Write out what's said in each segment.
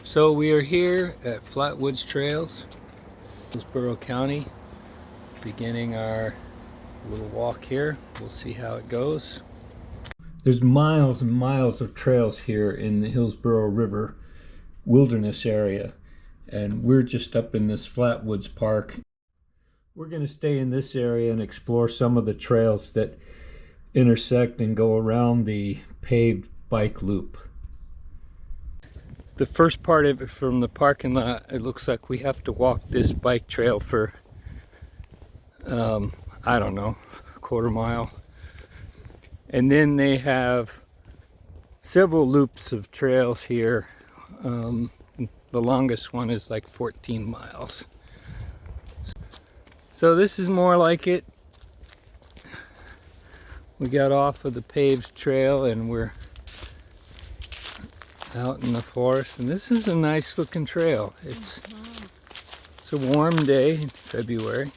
So we are here at Flatwoods Trails, Hillsborough County, beginning our little walk here. We'll see how it goes. There's miles and miles of trails here in the Hillsborough River wilderness area, and we're just up in this Flatwoods Park. We're going to stay in this area and explore some of the trails that intersect and go around the paved bike loop. The first part of it from the parking lot, it looks like we have to walk this bike trail for, I don't know, a quarter mile. And then they have several loops of trails here. The longest one is like 14 miles. So this is more like it. We got off of the paved trail and we're out in the forest, and this is a nice looking trail. It's a warm day in February,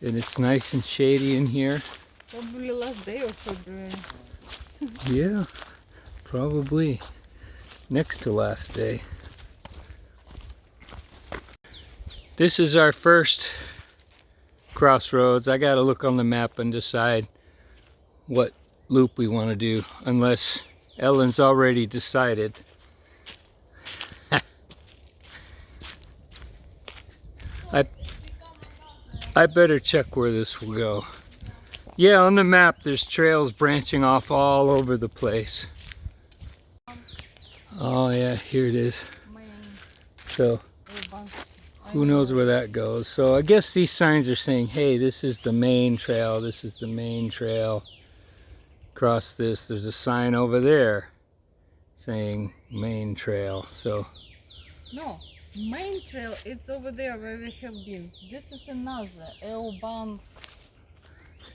and it's nice and shady in here. Probably last day of February. Yeah, probably next to last day. This is our first crossroads. I gotta look on the map and decide what loop we want to do, unless Ellen's already decided. I better check where this will go. Yeah, on the map there's trails branching off all over the place. Oh yeah, here it is. So who knows where that goes. So I guess these signs are saying, hey, this is the main trail, this is the main trail. Across this, there's a sign over there saying main trail. So no, main trail, it's over there where we have been. This is another L-bound.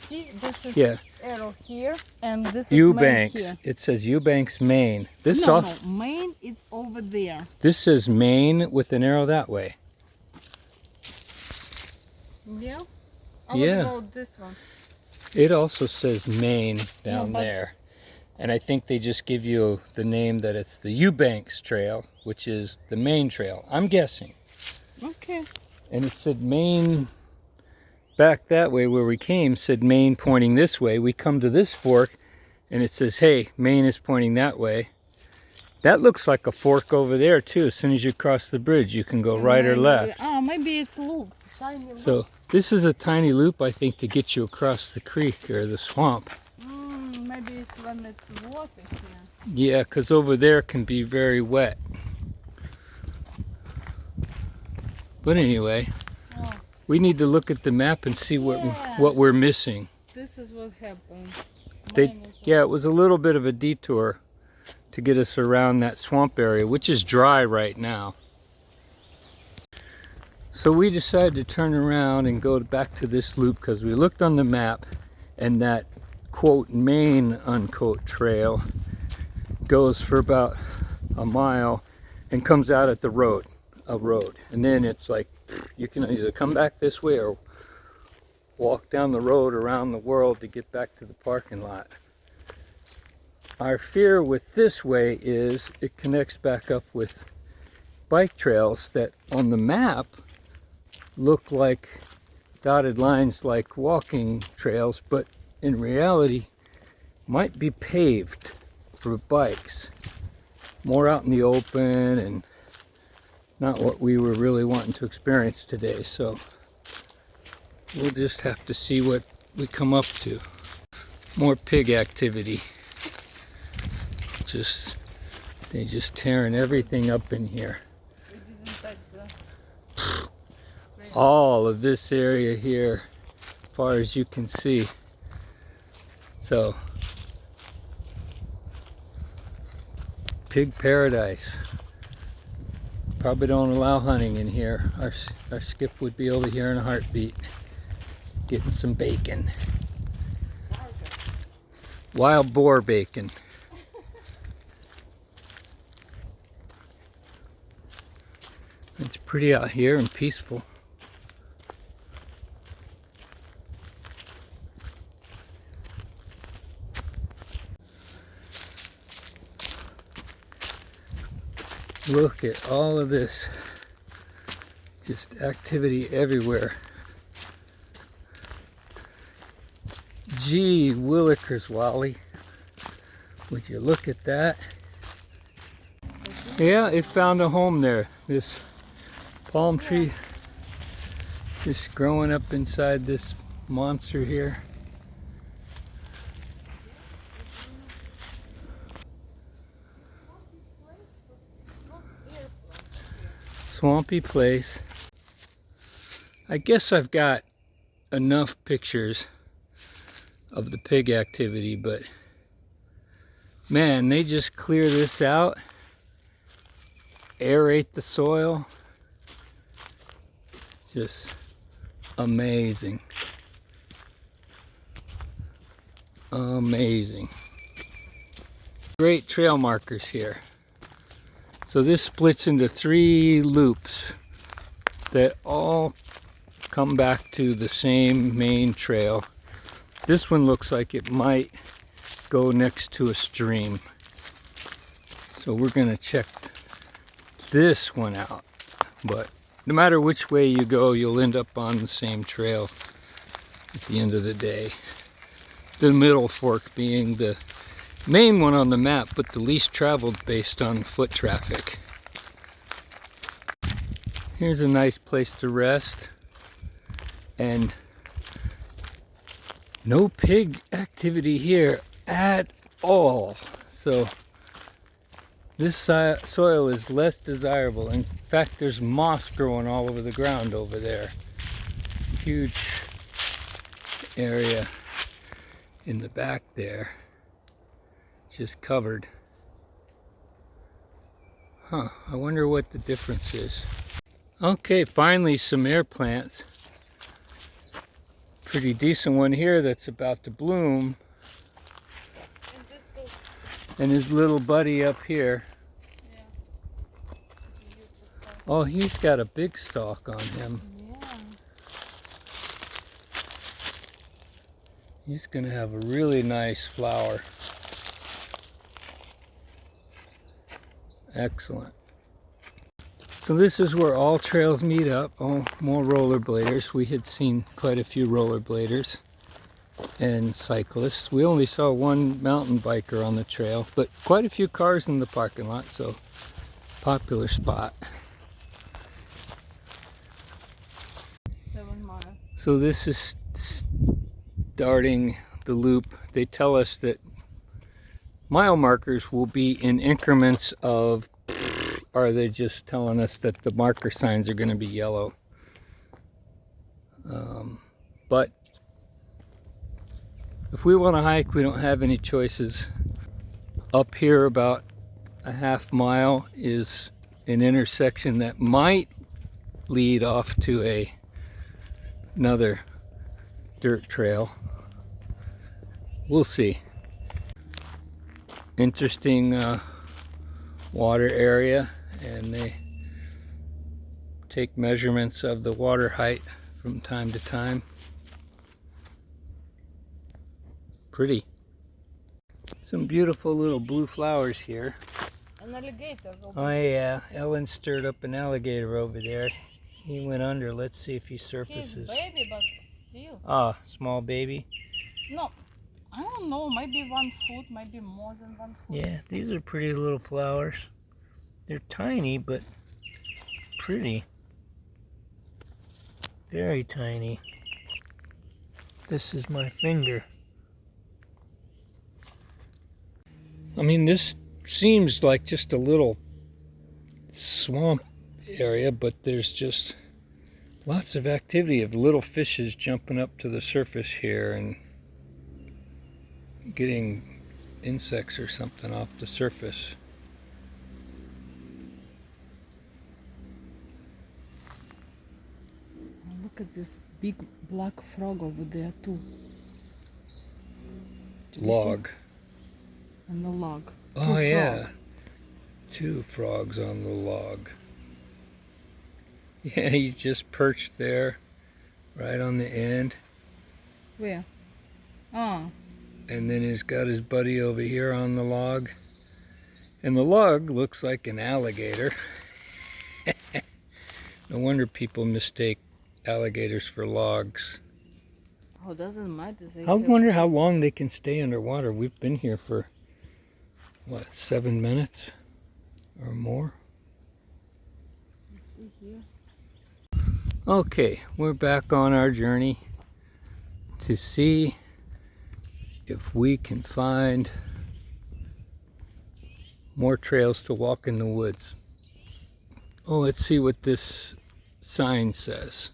See, this is arrow here, and this is Eubanks. Main here. It says Eubanks, Maine. This no, Main, it's over there. This says Maine with an arrow that way. Yeah. What about this one? It also says Maine down there. And I think they just give you the name that it's the Eubanks Trail, which is the main trail. I'm guessing. Okay. And it said Maine back that way where we came, said Maine pointing this way. We come to this fork and it says, hey, Maine is pointing that way. That looks like a fork over there too. As soon as you cross the bridge, you can go right or left. Oh, maybe it's a loop. Tiny loop. So this is a tiny loop, I think, to get you across the creek or the swamp. Maybe it's when it's water here. Yeah, because over there can be very wet. But anyway, we need to look at the map and see what we're missing. This is what happened. Yeah, it was a little bit of a detour to get us around that swamp area, which is dry right now. So we decided to turn around and go back to this loop because we looked on the map and that quote main unquote trail goes for about a mile and comes out at the road, and then it's like you can either come back this way or walk down the road around the world to get back to the parking lot. Our fear with this way is it connects back up with bike trails that on the map look like dotted lines like walking trails, but in reality might be paved for bikes. More out in the open and not what we were really wanting to experience today. So we'll just have to see what we come up to. More pig activity. They just tearing everything up in here. All of this area here, as far as you can see. So, pig paradise. Probably don't allow hunting in here. Our skip would be over here in a heartbeat, getting some bacon. Wild boar bacon. It's pretty out here and peaceful. Look at all of this. Just activity everywhere. Gee willikers, Wally. Would you look at that? Yeah, it found a home there. This palm tree just growing up inside this monster here. Swampy place. I guess I've got enough pictures of the pig activity, but man, they just clear this out, aerate the soil. Just amazing. Amazing. Great trail markers here. So this splits into 3 loops that all come back to the same main trail. This one looks like it might go next to a stream. So we're going to check this one out. But no matter which way you go, you'll end up on the same trail at the end of the day. The middle fork being the main one on the map, but the least traveled based on foot traffic. Here's a nice place to rest, and no pig activity here at all. So this soil is less desirable. In fact, there's moss growing all over the ground over there. Huge area in the back there, just covered. Huh, I wonder what the difference is. Okay, finally some air plants. Pretty decent one here that's about to bloom. And his little buddy up here. Yeah. Oh, he's got a big stalk on him. Yeah. He's gonna have a really nice flower. Excellent. So this is where all trails meet up. Oh, more rollerbladers. We had seen quite a few rollerbladers and cyclists. We only saw one mountain biker on the trail, but quite a few cars in the parking lot, so popular spot. 7 miles. So this is starting the loop. They tell us that mile markers will be in increments of, or are they just telling us that the marker signs are going to be yellow? But if we want to hike, we don't have any choices. Up here about a half mile is an intersection that might lead off to another dirt trail. We'll see. Interesting water area, and they take measurements of the water height from time to time. Pretty. Some beautiful little blue flowers here. An alligator. Oh yeah, Ellen stirred up an alligator over there. He went under. Let's see if he surfaces. He's baby, but still. Ah, small baby. No, I don't know. Maybe 1 foot, maybe more than 1 foot. Yeah, these are pretty little flowers. They're tiny, but pretty. Very tiny. This is my finger. I mean, this seems like just a little swamp area, but there's just lots of activity of little fishes jumping up to the surface here and getting insects or something off the surface. Look at this big black frog over there too. Did you Log. see? On the log. Oh yeah. 2 frogs on the log. Yeah, he just perched there, right on the end. Where? Oh. And then he's got his buddy over here on the log. And the log looks like an alligator. No wonder people mistake alligators for logs. Oh, doesn't matter. I wonder how long they can stay underwater. We've been here for, what, 7 minutes or more? Okay, we're back on our journey to see if we can find more trails to walk in the woods. Oh, let's see what this sign says.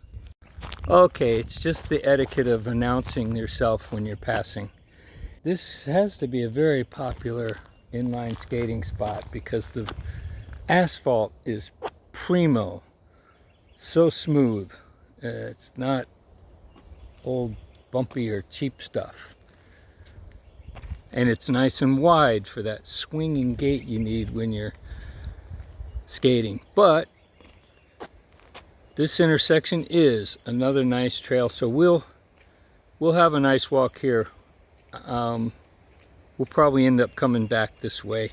Okay, it's just the etiquette of announcing yourself when you're passing. This has to be a very popular inline skating spot because the asphalt is primo, so smooth. It's not old bumpy or cheap stuff. And it's nice and wide for that swinging gait you need when you're skating. But this intersection is another nice trail, so we'll have a nice walk here. We'll probably end up coming back this way.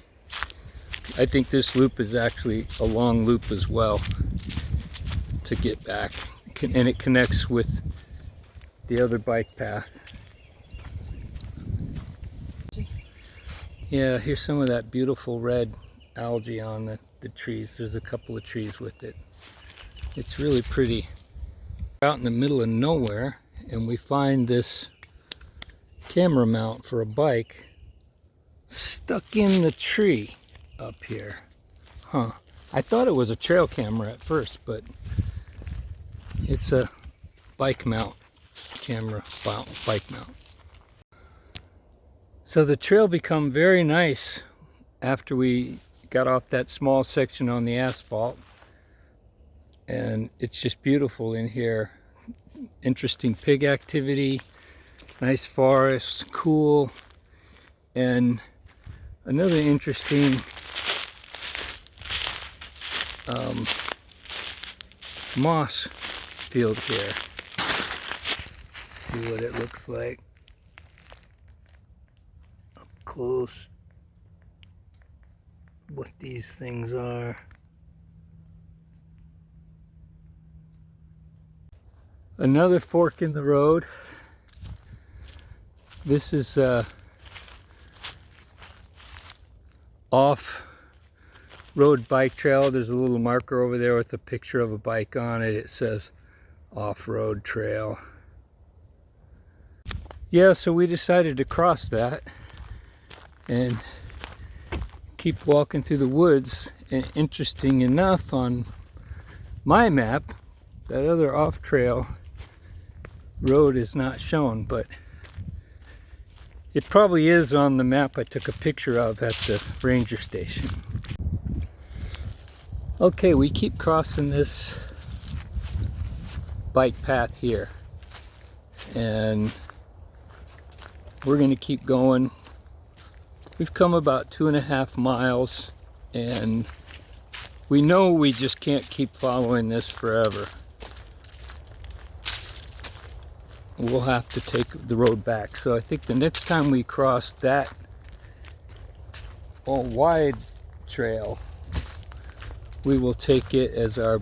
I think this loop is actually a long loop as well to get back, and it connects with the other bike path. Yeah, here's some of that beautiful red algae on the trees. There's a couple of trees with it. It's really pretty. We're out in the middle of nowhere, and we find this camera mount for a bike stuck in the tree up here. Huh. I thought it was a trail camera at first, but it's a bike mount camera, bike mount. So the trail became very nice after we got off that small section on the asphalt, and it's just beautiful in here. Interesting pig activity, nice forest, cool, and another interesting moss field here. See what it looks like up close, what these things are. Another fork in the road. This is off-road bike trail. There's a little marker over there with a picture of a bike on it. It says off-road trail. Yeah, so we decided to cross that and keep walking through the woods. And interesting enough, on my map, that other off-trail road is not shown, but it probably is on the map I took a picture of at the ranger station. Okay, we keep crossing this bike path here, and we're going to keep going. We've come about 2.5 miles, and we know we just can't keep following this forever. We'll have to take the road back. So I think the next time we cross that wide trail, we will take it as our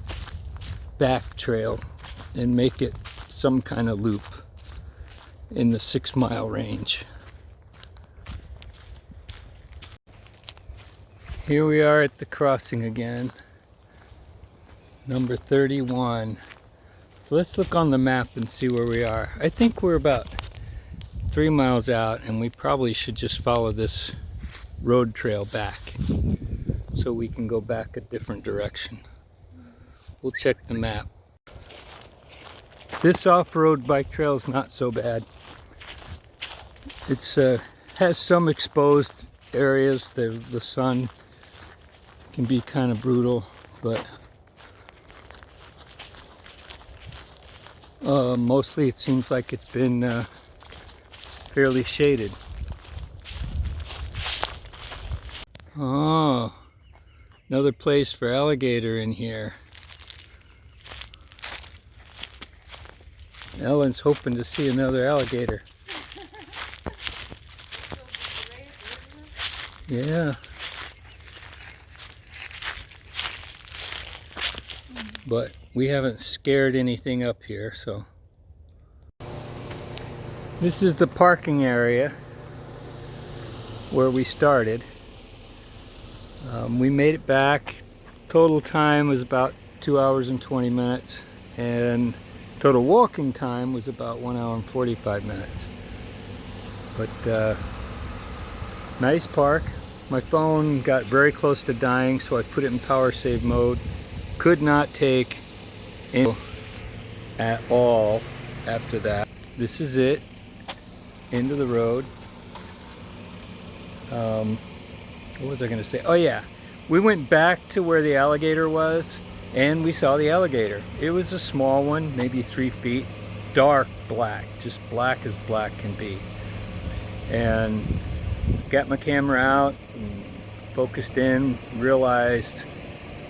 back trail and make it some kind of loop in the 6-mile range. Here we are at the crossing again, number 31. So let's look on the map and see where we are. I think we're about 3 miles out, and we probably should just follow this road trail back so we can go back a different direction. We'll check the map. This off-road bike trail is not so bad. It's has some exposed areas. The sun can be kind of brutal, but mostly it seems like it's been fairly shaded. Oh, another place for alligator in here. Ellen's hoping to see another alligator. Yeah. but we haven't scared anything up here. So this is the parking area where we started. We made it back. Total time was about 2 hours and 20 minutes, and total walking time was about 1 hour and 45 minutes. But nice park. My phone got very close to dying, so I put it in power save mode. Could not take any at all after that. This is it. Into the road. What was I going to say? Oh yeah, we went back to where the alligator was, and we saw the alligator. It was a small one, maybe 3 feet, dark black, just black as black can be. And got my camera out and focused in, realized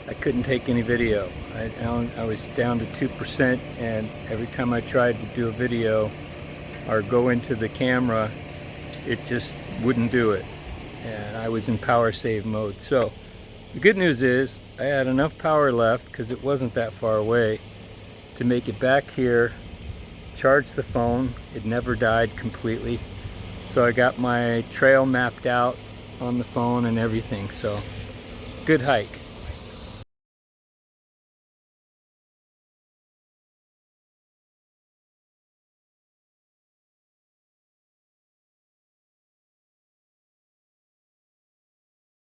I couldn't take any video. I was down to 2%, and every time I tried to do a video or go into the camera, it just wouldn't do it. And I was in power save mode. So the good news is I had enough power left, because it wasn't that far away, to make it back here, charge the phone. It never died completely. So I got my trail mapped out on the phone and everything. So good hike.